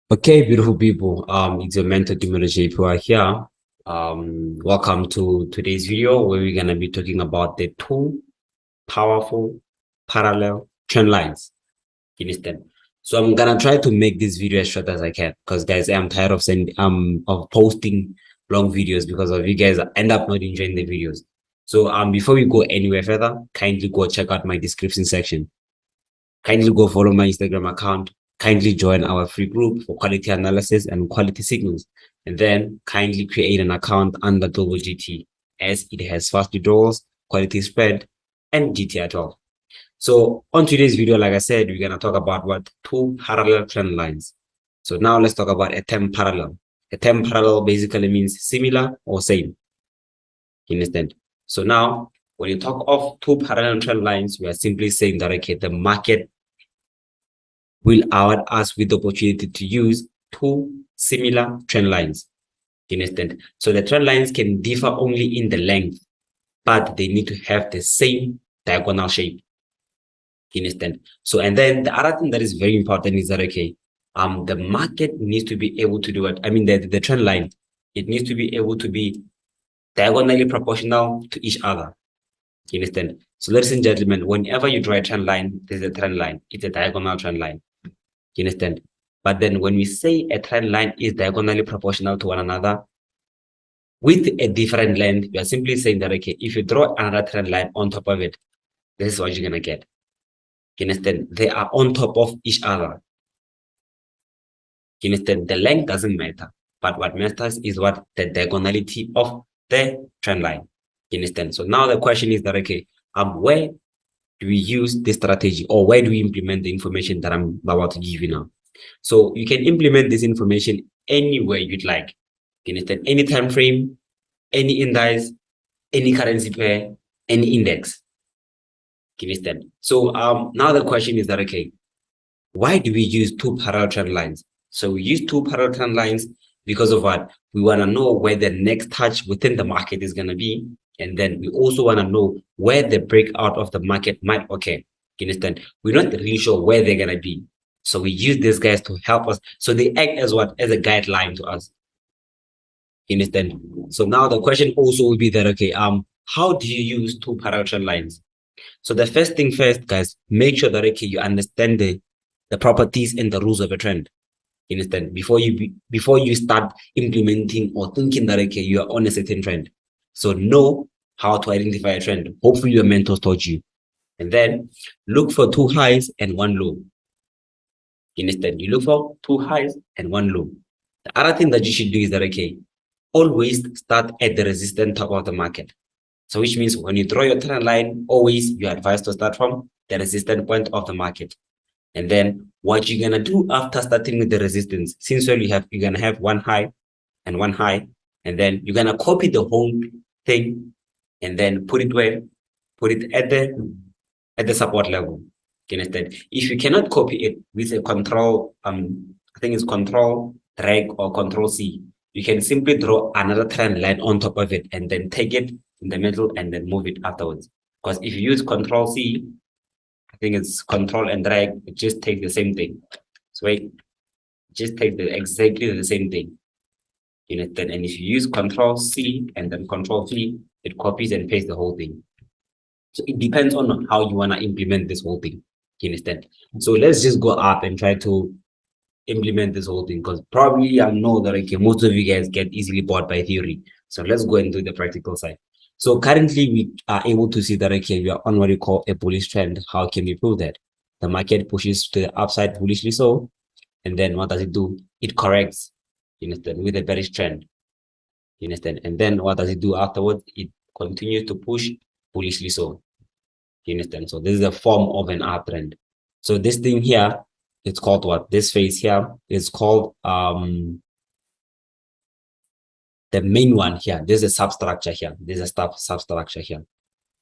Okay, beautiful people. It's your mentor Dimology who are here. Welcome to today's video where we're gonna be talking about the two powerful parallel trend lines. You understand? So I'm gonna try to make this video as short as I can because guys, I'm tired of of posting long videos because of you guys end up not enjoying the videos. So before we go anywhere further, kindly go check out my description section. Kindly go follow my Instagram account. Kindly join our free group for quality analysis and quality signals. And then kindly create an account under Global GT as it has fast withdrawals, quality spread, and GT at all. So on today's video, like I said, we're going to talk about what two parallel trend lines. So now let's talk about a term parallel. A term parallel basically means similar or same. You understand? So now when you talk of two parallel trend lines, we are simply saying that, okay, the market will award us with the opportunity to use two similar trend lines. You understand? So the trend lines can differ only in the length, but they need to have the same diagonal shape. You understand? So, and then the other thing that is very important is that, okay, the market needs to be able to do what? I mean, the trend line, it needs to be able to be diagonally proportional to each other. You understand? So, ladies and gentlemen, whenever you draw a trend line, there's a trend line. It's a diagonal trend line. You understand? But then when we say a trend line is diagonally proportional to one another with a different length, we are simply saying that, okay, if you draw another trend line on top of it, this is what you're going to get. You understand? They are on top of each other. You understand? The length doesn't matter, but what matters is what the diagonality of the trend line. You understand? So now the question is that, okay, where do we use this strategy, or where do we implement the information that I'm about to give you now? So you can implement this information anywhere you'd like. You understand? Any time frame, any index, any currency pair, any index. You understand? So now the question is that, okay, why do we use two parallel trend lines? So we use two parallel trend lines because of what? We want to know where the next touch within the market is going to be. And then we also want to know where the breakout of the market might occur. You understand? We're not really sure where they're going to be. So we use these guys to help us. So they act as what? As a guideline to us. You understand? So now the question also will be that, okay, how do you use two parallel trend lines? So the first thing first, guys, make sure that, okay, you understand the properties and the rules of a trend. You understand? Before you start implementing or thinking that, okay, you are on a certain trend. So know how to identify a trend. Hopefully your mentors taught you. And then look for two highs and one low. You understand? You look for two highs and one low. The other thing that you should do is that, okay, always start at the resistance top of the market. So which means when you draw your trend line, always you're advised to start from the resistance point of the market. And then what you're gonna do after starting with the resistance, since you're gonna have one high and one high, and then you're gonna copy the whole thing and then put it where? Put it at the support level. You understand? If you cannot copy it with a control, I think it's control drag or control C, you can simply draw another trend line on top of it and then take it in the middle and then move it afterwards. Because if you use control C, I think it's control and drag, it just takes the same thing. So wait, just take exactly the same thing. You understand? And if you use control C and then control V, it copies and pastes the whole thing. So it depends on how you want to implement this whole thing. You understand? So let's just go up and try to implement this whole thing, because probably I know that, okay, most of you guys get easily bored by theory. So let's go and do the practical side. So currently we are able to see that, okay, we are on what we call a bullish trend. How can we prove that? The market pushes to the upside bullishly, so, and then what does it do? It corrects, you understand, with a bearish trend. You understand? And then what does it do afterwards? It continues to push bullishly, so. You understand? So this is a form of an uptrend. So this thing here, it's called what? This phase here is called the main one here. There's a substructure here. There's a substructure here.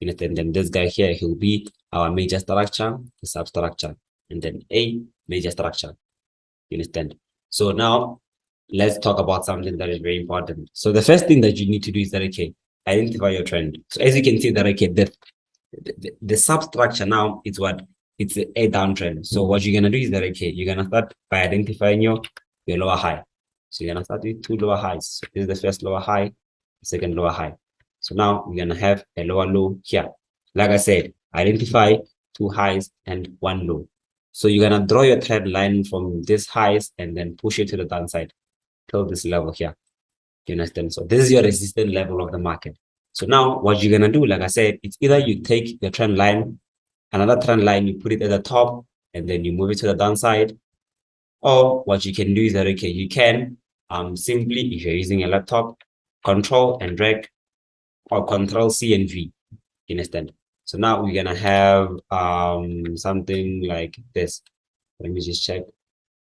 You understand? Then this guy here, he'll be our major structure, the substructure, and then a major structure. You understand? So now let's talk about something that is very important. So the first thing that you need to do is that, okay, identify your trend. So as you can see that, okay, the substructure now is what? It's a downtrend. So what you're going to do is that, okay, you're going to start by identifying your lower high. So you're going to start with two lower highs. So this is the first lower high, the second lower high. So now we're going to have a lower low here. Like I said, identify two highs and one low. So you're going to draw your trend line from this highs and then push it to the downside till this level here. You understand? So this is your resistance level of the market. So now what you're going to do, like I said, it's either you take the trend line, another trend line, you put it at the top, and then you move it to the downside. Or what you can do is that, okay, you can simply, if you're using a laptop, control and drag, or control C and V. You understand? So now we're going to have something like this. Let me just check.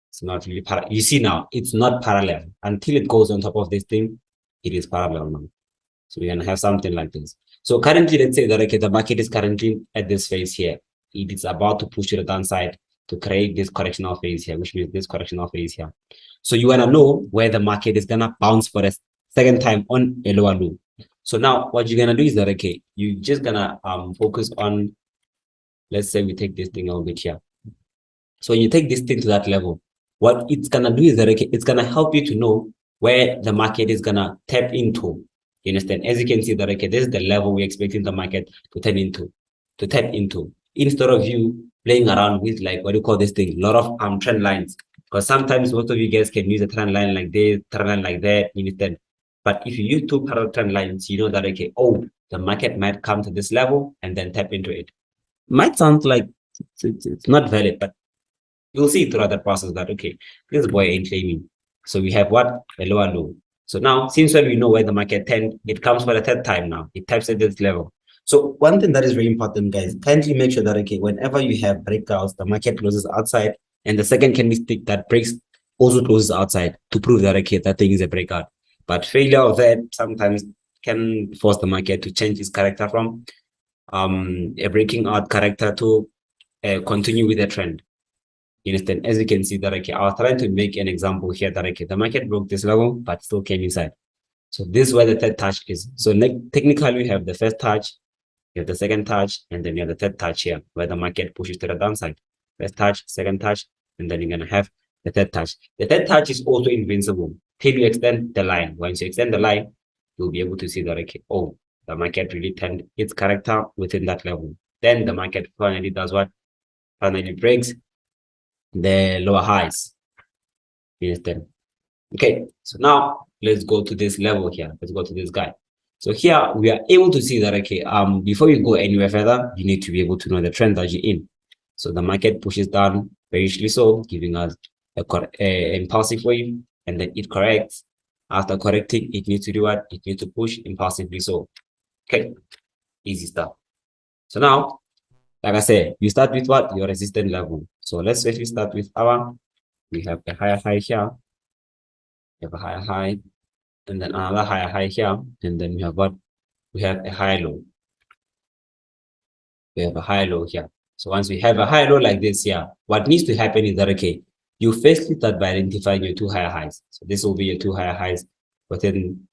It's not really parallel. You see now, it's not parallel. Until it goes on top of this thing, it is parallel now. So we're going to have something like this. So currently, let's say that, okay, the market is currently at this phase here. It is about to push to the downside to create this correctional phase here, which means this correctional phase here. So you want to know where the market is going to bounce for a second time on a lower low. So now what you're going to do is that, okay, you're just going to focus on, let's say we take this thing a little bit here. So when you take this thing to that level, what it's going to do is that, okay, it's going to help you to know where the market is going to tap into. You understand? As you can see that, okay, this is the level we're expecting the market to tap into. Instead of you playing around with, like, what do you call this thing? A lot of trend lines. Because sometimes most of you guys can use a trend line like this, trend line like that, you understand? But if you use two parallel trend lines, you know that, okay, oh, the market might come to this level and then tap into it. Might sound like it's not valid, but you'll see throughout the process that, okay, this boy ain't claiming. So we have what? A lower low. So now, since when we know where the market tend, it comes for the third time now. It taps at this level. So one thing that is very important, guys, kindly make sure that, okay, whenever you have breakouts, the market closes outside, and the second candlestick that breaks also closes outside to prove that, okay, that thing is a breakout. But failure of that sometimes can force the market to change its character from a breaking out character to continue with the trend. You understand? As you can see that, okay, I was trying to make an example here that, okay, the market broke this level, but still came inside. So this is where the third touch is. So technically, we have the first touch, you have the second touch, and then you have the third touch here, where the market pushes to the downside. First touch, second touch, and then you're going to have the third touch. The third touch is also invincible till you extend the line. Once you extend the line, you'll be able to see that, okay, oh, the market really turned its character within that level. Then the market finally does what? Finally breaks the lower highs. You understand? Okay, so now let's go to this level here. Let's go to this guy. So here we are able to see that, okay, before you go anywhere further, you need to be able to know the trend that you're in. So the market pushes down very usually so, giving us a impulsive wave, and then it corrects. After correcting, it needs to do what? It needs to push impulsively so. Okay, easy stuff. So now, like I said, you start with what? Your resistance level. So let's firstly start with we have a higher high here. We have a higher high, and then another higher high here, and then we have what? We have a high low. We have a high low here. So once we have a high low like this here, what needs to happen is that, okay, you firstly start by identifying your two higher highs. So this will be your two higher highs within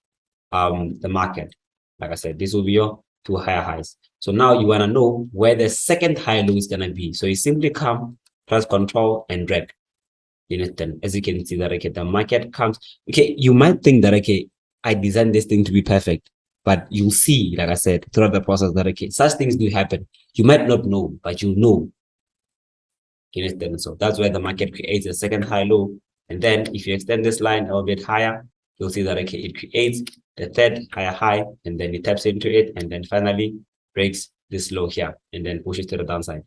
the market. Like I said, this will be your two higher highs. So now you want to know where the second high low is going to be. So you simply come, press control and drag. You understand? As you can see that, okay, the market comes. Okay, you might think that, okay, I designed this thing to be perfect, but you'll see, like I said, throughout the process that, okay, such things do happen. You might not know, but you know. You understand? So that's where the market creates a second high low. And then if you extend this line a little bit higher, you'll see that, okay, it creates the third higher high, and then it taps into it, and then finally breaks this low here, and then pushes to the downside.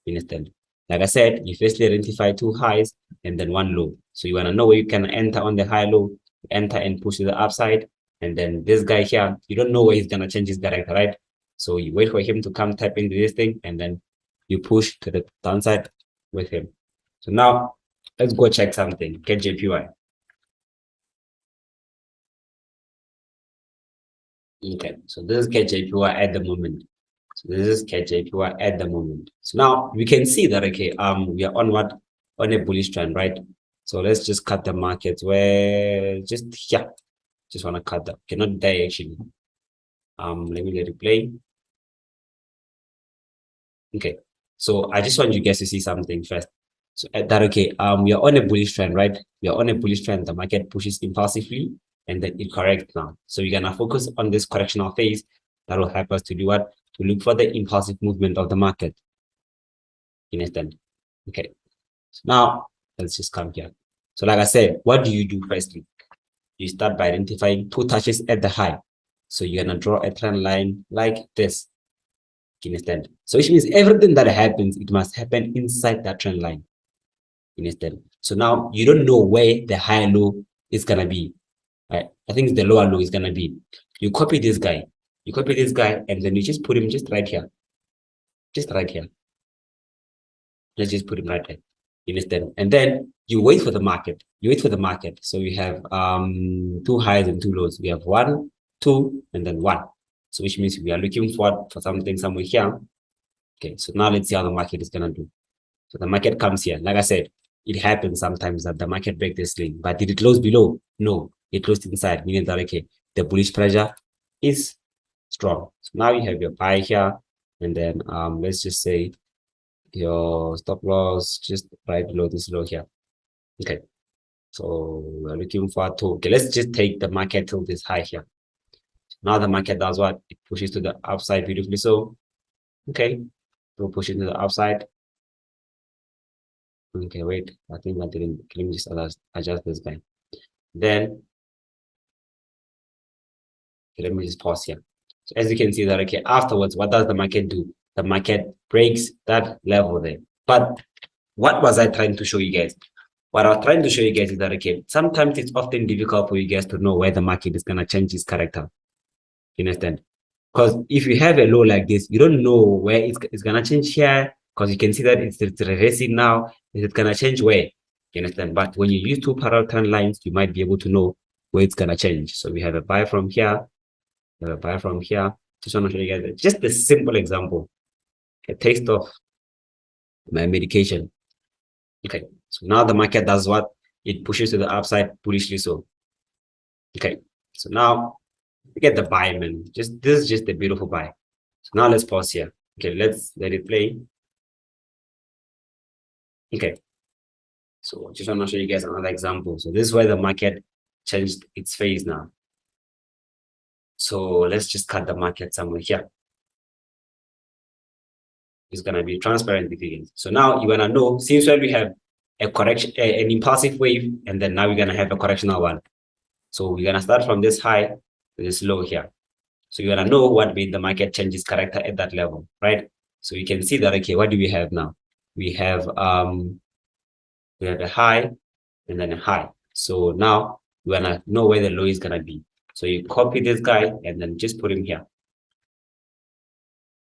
You understand? Like I said, you firstly identify two highs and then one low. So you want to know where you can enter on the high low, enter and push to the upside. And then this guy here, you don't know where he's going to change his direction, right? So you wait for him to come tap into this thing, and then you push to the downside with him. So now let's go check something. Get JPY. Okay, so this is KJPY at the moment. So this is KJPY at the moment. So now we can see that, okay, we are on what? On a bullish trend, right? So let's just cut the market where just here. Just want to cut that. Okay, not there actually. Let me let it play. Okay. So I just want you guys to see something first. So that okay, we are on a bullish trend, right? We are on a bullish trend. The market pushes impulsively and then it corrects now. So we're gonna focus on this correctional phase that will help us to do what? To look for the impulsive movement of the market. You understand? Okay. So now let's just come here. So like I said, what do you do firstly? You start by identifying two touches at the high. So you're gonna draw a trend line like this. You understand? So which means everything that happens, it must happen inside that trend line. You understand? So now you don't know where the high low is gonna be. Right? I think the lower low is gonna be. You copy this guy. You copy this guy, and then you just put him just right here. Just right here. Let's just put him right there. You understand? And then you wait for the market. You wait for the market. So we have two highs and two lows. We have 1, 2, and then 1. So which means we are looking for something somewhere here. Okay, so now let's see how the market is gonna do. So the market comes here. Like I said, it happens sometimes that the market breaks this lane, but did it close below? No, it closed inside, meaning that okay, the bullish pressure is strong. So now you have your buy here, and then let's just say your stop loss just right below this low here. Okay, so we're looking for two. Okay, let's just take the market till this high here. Now the market does what? It pushes to the upside beautifully. So okay, we'll push it to the upside. Okay, wait, I think I didn't. Let me just adjust this guy. Then okay, let me just pause here. So as you can see that okay, afterwards, what does the market do? The market breaks that level there. But what was I trying to show you guys? What I was trying to show you guys is that okay, sometimes it's often difficult for you guys to know where the market is gonna change its character. You understand? Because if you have a low like this, you don't know where it's gonna change here, because you can see that it's reversing now. Is it gonna change where? You understand? But when you use two parallel trend lines, you might be able to know where it's gonna change. So we have a buy from here, we have a buy from here. Just want to show you guys just a simple example, a taste of my medication. Okay, so now the market does what? It pushes to the upside bullishly. So okay, so now we get the buy, man. Just this is just a beautiful buy. So now let's pause here. Okay, let's let it play. Okay, so just want to show you guys another example. So this is where the market changed its phase now. So let's just cut the market somewhere here. It's gonna be transparent again. So now you wanna know, since when we have a correction, an impulsive wave, and then now we're gonna have a correctional one. So we're gonna start from this high to this low here. So you wanna know what made the market change its character at that level, right? So you can see that okay, what do we have now? We have a high and then a high. So now we wanna know where the low is gonna be. So you copy this guy and then just put him here.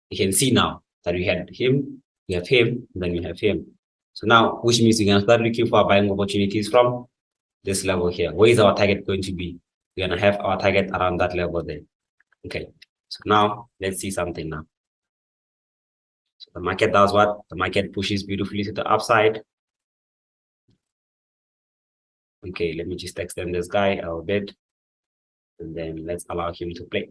You can see now that we had him, we have him, and then we have him. So now, which means you're gonna start looking for buying opportunities from this level here. Where is our target going to be? We're gonna have our target around that level there. Okay. So now let's see something now. So the market does what? The market pushes beautifully to the upside. Okay, let me just extend this guy a bit, and then let's allow him to play.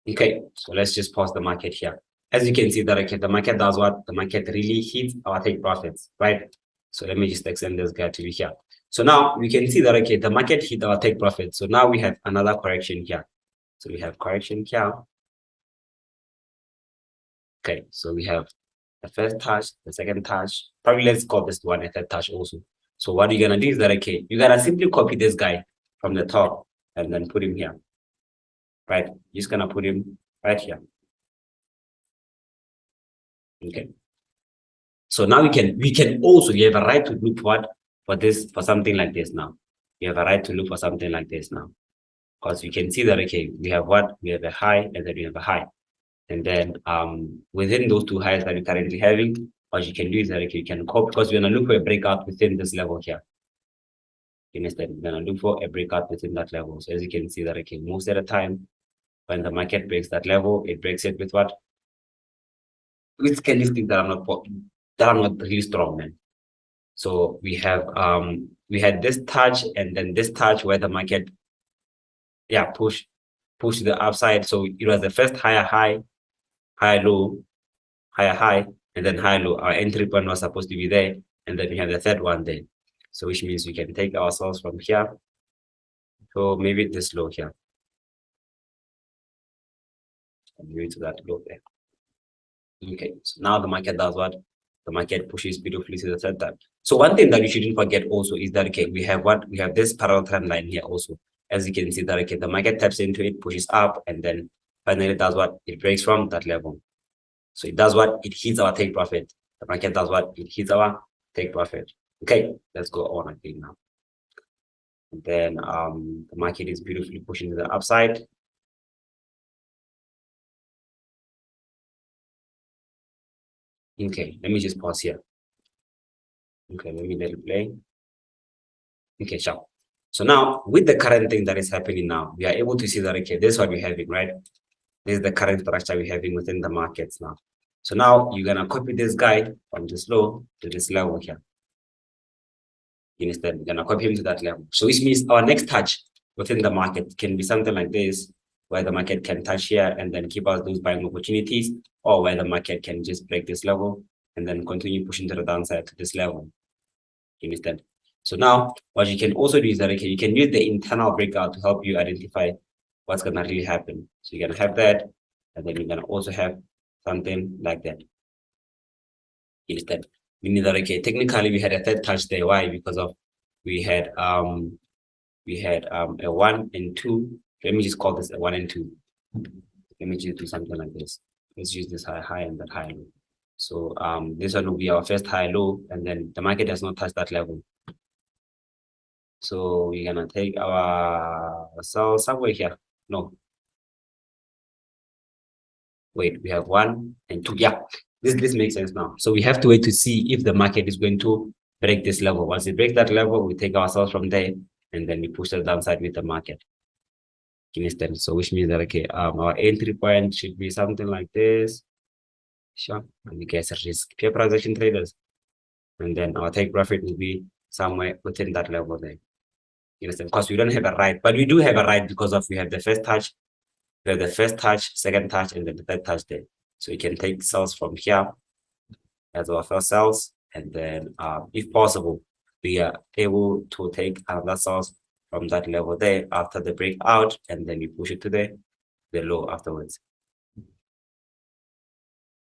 Okay, so let's just pause the market here. As you can see that okay, the market does what? The market really hits our take profits, right? So let me just extend this guy to be here. So now we can see that okay, the market hit our take profit. So now we have another correction here. So we have correction here. Okay, so we have the first touch, the second touch. Probably let's call this one a third touch also. So what you're gonna do is that okay, you're gonna simply copy this guy from the top and then put him here. Right? You're just gonna put him right here. Okay. So now we can also, you have a right to look for something like this now. You have a right to look for something like this now. Because you can see that okay, we have what? We have a high and then we have a high. And then within those two highs that we're currently having, what you can do is that okay, you can copy, because we're gonna look for a breakout within this level here. Instead, we're gonna look for a breakout within that level. So as you can see that okay, most of the time when the market breaks that level, it breaks it with what? with candlesticks that are not really strong, man. So we had this touch and then this touch where the market push to the upside. So it was the first higher high, higher low, higher high, and then higher low. Our entry point was supposed to be there, and then we have the third one there. So which means we can take ourselves from here. So maybe this low here. And maybe to that low there. Okay, so now the market does what? The market pushes beautifully to the third time. So one thing that you shouldn't forget also is that, okay, we have what? We have this parallel trend line here also. As you can see that, okay, the market taps into it, pushes up, and then finally does what? It breaks from that level. So it does what? It hits our take profit. The market does what? It hits our take profit. Okay, let's go on again now. And then the market is beautifully pushing to the upside. Okay, let me just pause here. Okay, let me let it play. Okay, sure. So now with the current thing that is happening now, we are able to see that, okay, this is what we're having, right? This is the current structure we're having within the markets now. So now you're gonna copy this guy from this low to this level here. Instead, we're gonna copy him to that level. So which means our next touch within the market can be something like this, where the market can touch here and then keep us those buying opportunities, or where the market can just break this level and then continue pushing to the downside to this level. Instead. So now what you can also do is that, okay, you can use the internal breakout to help you identify what's gonna really happen. So you're gonna have that, and then you're gonna also have something like that. Instead, meaning that, okay, technically we had a third touch there. Why? Because of we had a 1 and 2. Let me just call this a 1 and 2. Let me just do something like this. Let's use this high and that high low. So this one will be our first high low, and then the market does not touch that level. So we're gonna take our sell somewhere here. No. Wait, we have 1 and 2. Yeah, this makes sense now. So we have to wait to see if the market is going to break this level. Once it breaks that level, we take ourselves from there, and then we push the downside with the market. So which means that, okay, our entry point should be something like this. Sure. And you guys are risk pure price action traders. And then our take profit will be somewhere within that level there. Because we don't have a right, but we do have a right because of we have the first touch, we have the first touch, second touch, and then the third touch there. So you can take cells from here as our first cells, and then if possible, we are able to take another cells from that level there after the breakout, and then we push it to the low afterwards.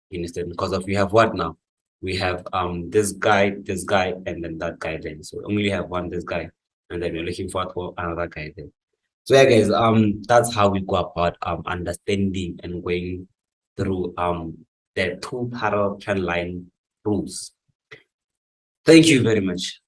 Because of we have what now? We have this guy, and then that guy then. So only have one this guy, and then we're looking for another guy there. So yeah, guys, that's how we go about understanding and going through the two parallel trend line rules. Thank you very much.